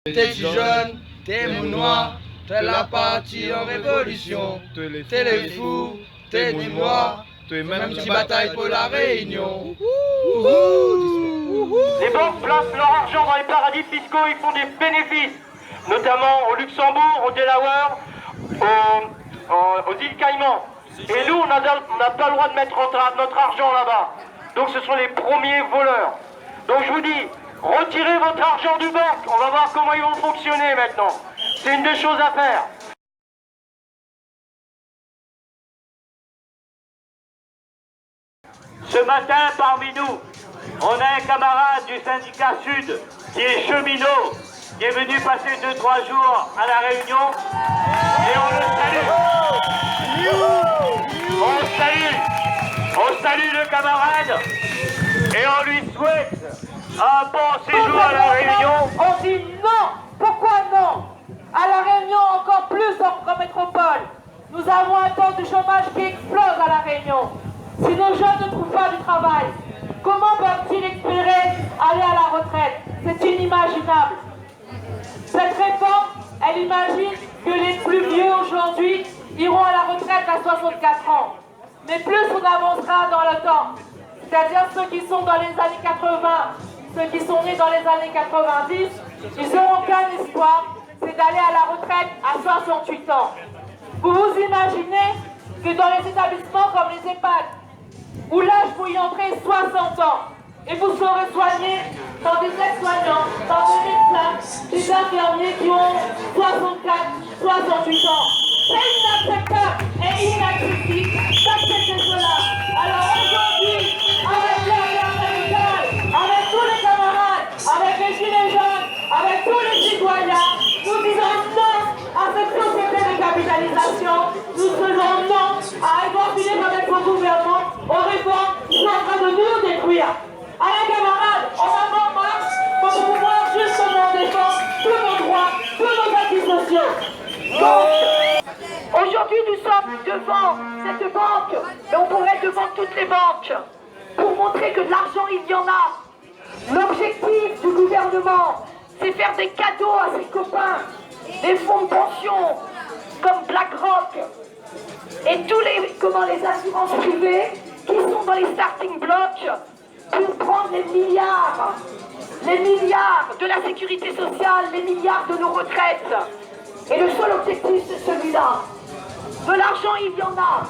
T'es jeune, t'es mou noir, t'es la partie en révolution. T'es les fous, t'es mou noir, même qui bataille pour la Réunion. Les banques placent leur argent dans les paradis fiscaux, ils font des bénéfices, notamment au Luxembourg, au Delaware, aux îles Caïmans. Et nous, on n'a pas le droit de mettre notre argent là-bas. Donc ce sont les premiers voleurs. Donc je vous dis, retirez votre argent du banque, on va voir comment ils vont fonctionner maintenant. C'est une des choses à faire. Ce matin, parmi nous, on a un camarade du syndicat Sud, qui est cheminot, qui est venu passer 2-3 jours à la Réunion, et on le salue. On salue le camarade, et on lui souhaite un bon séjour à la Réunion. On dit non. Pourquoi non? À la Réunion, encore plus en métropole. Nous avons un taux de chômage qui explose à la Réunion. Si nos jeunes ne trouvent pas du travail, comment peuvent-ils espérer aller à la retraite? C'est inimaginable. Cette réforme, elle imagine que les plus vieux aujourd'hui iront à la retraite à 64 ans. Mais plus on avancera dans le temps, c'est-à-dire ceux qui sont dans les années 80, ceux qui sont nés dans les années 90, ils n'auront qu'un espoir, c'est d'aller à la retraite à 68 ans. Vous vous imaginez que dans les établissements comme les EHPAD, où l'âge pour y entrer 60 ans, et vous serez soigné par des aides-soignants, par des médecins, des infirmiers qui ont 64, 68 ans. C'est inacceptable et inadmissible d'accepter cela. Alors aujourd'hui, avec l'international, avec tous les camarades, avec les gilets jaunes, avec tous les citoyens, nous disons non à cette société de capitalisation. Nous faisons non à avoir fini avec vos gouvernements aux réformes qui sont en train de nous détruire. Allez camarades, on va en marche pour pouvoir justement défendre tous nos droits, tous nos acquis sociaux. Donc, aujourd'hui nous sommes devant cette banque, mais on pourrait être devant toutes les banques, pour montrer que de l'argent il y en a. L'objectif du gouvernement, c'est faire des cadeaux à ses copains, des fonds de pension comme BlackRock et tous les assurances privées qui sont dans les starting blocks pour prendre les milliards de la sécurité sociale, les milliards de nos retraites. Et le seul objectif, c'est celui-là. De l'argent, il y en a.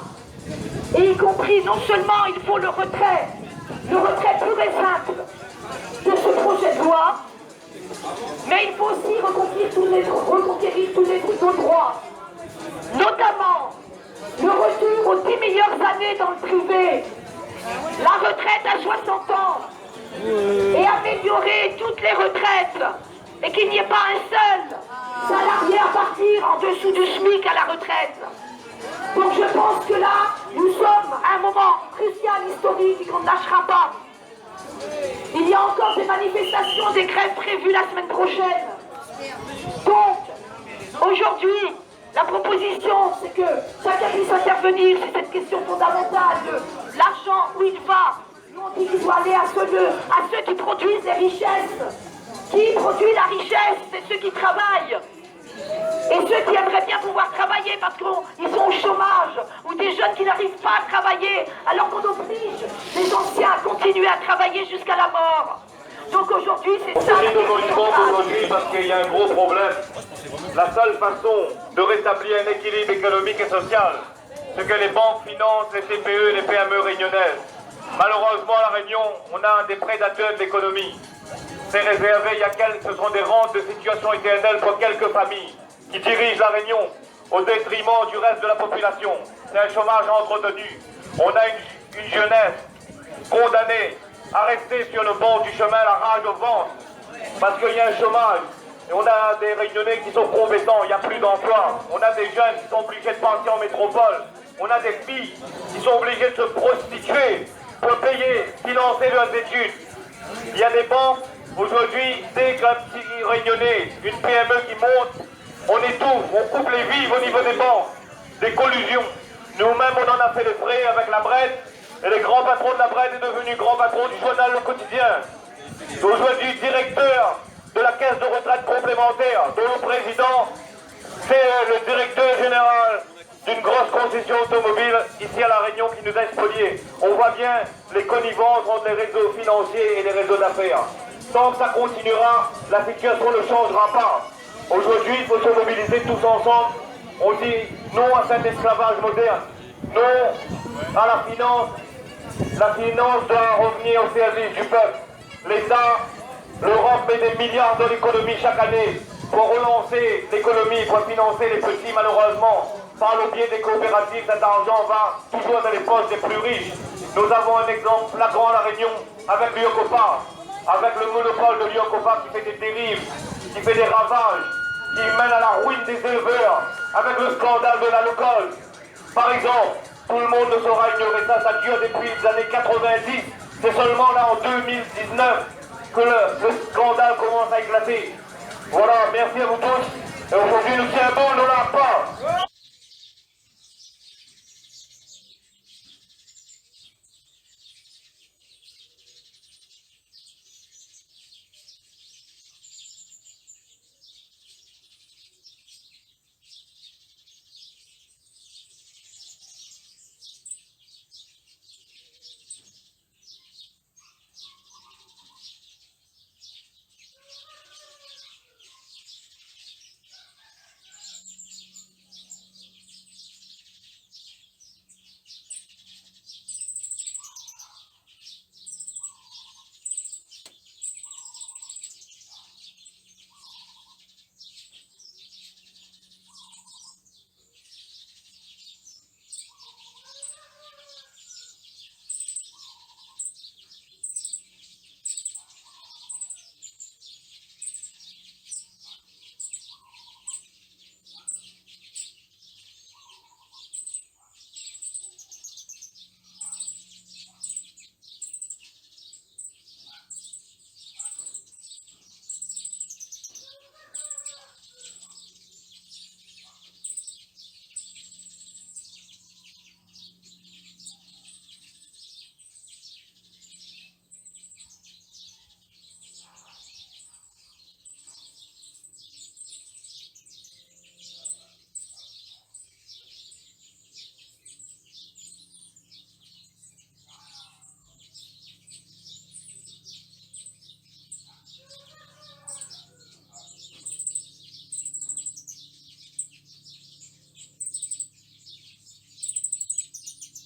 Et y compris, non seulement il faut le retrait pur et simple de ce projet de loi, mais il faut aussi reconquérir tous les droits. Notamment, le retour aux 10 meilleures années dans le privé, la retraite à 60 ans, et améliorer toutes les retraites, et qu'il n'y ait pas un seul salarié à partir en dessous du SMIC à la retraite. Donc je pense que là, nous sommes à un moment crucial, historique, et qu'on ne lâchera pas. Il y a encore des manifestations, des grèves prévues la semaine prochaine. Donc, aujourd'hui, la proposition, c'est que chacun puisse intervenir sur cette question fondamentale de l'argent, où il va. Nous, on dit qu'il doit aller à ceux qui produisent les richesses. Qui produit la richesse? C'est ceux qui travaillent. Et ceux qui aimeraient bien pouvoir travailler parce qu'ils sont au chômage, ou des jeunes qui n'arrivent pas à travailler, alors qu'on oblige les anciens à continuer à travailler jusqu'à la mort. Donc aujourd'hui, c'est ça. C'est devant une banque aujourd'hui parce qu'il y a un gros problème. La seule façon de rétablir un équilibre économique et social, c'est que les banques financent les TPE et les PME réunionnaises. Malheureusement, à La Réunion, on a des prédateurs de l'économie. C'est réservé, ce sont des rentes de situation éternelle pour quelques familles qui dirigent La Réunion au détriment du reste de la population. C'est un chômage entretenu. On a une jeunesse condamnée à rester sur le bord du chemin, la rage au ventre, parce qu'il y a un chômage. Et on a des Réunionnais qui sont compétents, il n'y a plus d'emploi. On a des jeunes qui sont obligés de partir en métropole. On a des filles qui sont obligées de se prostituer pour payer, financer leurs études. Il y a des banques, aujourd'hui, dès qu'un petit Réunionnais, une PME qui monte, on étouffe, on coupe les vives au niveau des banques, des collusions. Nous-mêmes, on en a fait les frais avec la Brette, et le grand patron de la Brette est devenu grand patron du journal Le Quotidien. Aujourd'hui, directeur de la caisse de retraite complémentaire, dont le président, c'est le directeur général d'une grosse concession automobile ici à La Réunion qui nous a spoliés. On voit bien les connivences entre les réseaux financiers et les réseaux d'affaires. Tant que ça continuera, la situation ne changera pas. Aujourd'hui, il faut se mobiliser tous ensemble. On dit non à cet esclavage moderne, non à la finance. La finance doit revenir au service du peuple. L'État, l'Europe met des milliards dans l'économie chaque année pour relancer l'économie, pour financer les petits malheureusement. Par le biais des coopératives, cet argent va toujours dans les poches des plus riches. Nous avons un exemple flagrant à La Réunion avec l'Iocopa, avec le monopole de l'Iocopa qui fait des dérives, qui fait des ravages, qui mène à la ruine des éleveurs, avec le scandale de la locale. Par exemple, tout le monde ne saura ignorer ça, ça dure depuis les années 90. C'est seulement là en 2019 que le scandale commence à éclater. Voilà, merci à vous tous. Et aujourd'hui, nous tiens bon, nous l'a pas.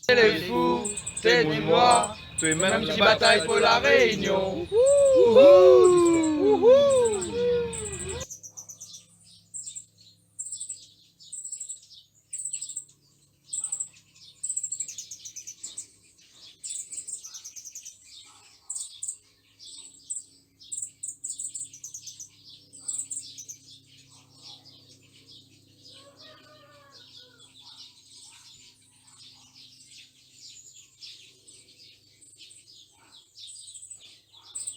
T'es les fous, t'es du noir, t'es même qui bataille pour la Réunion.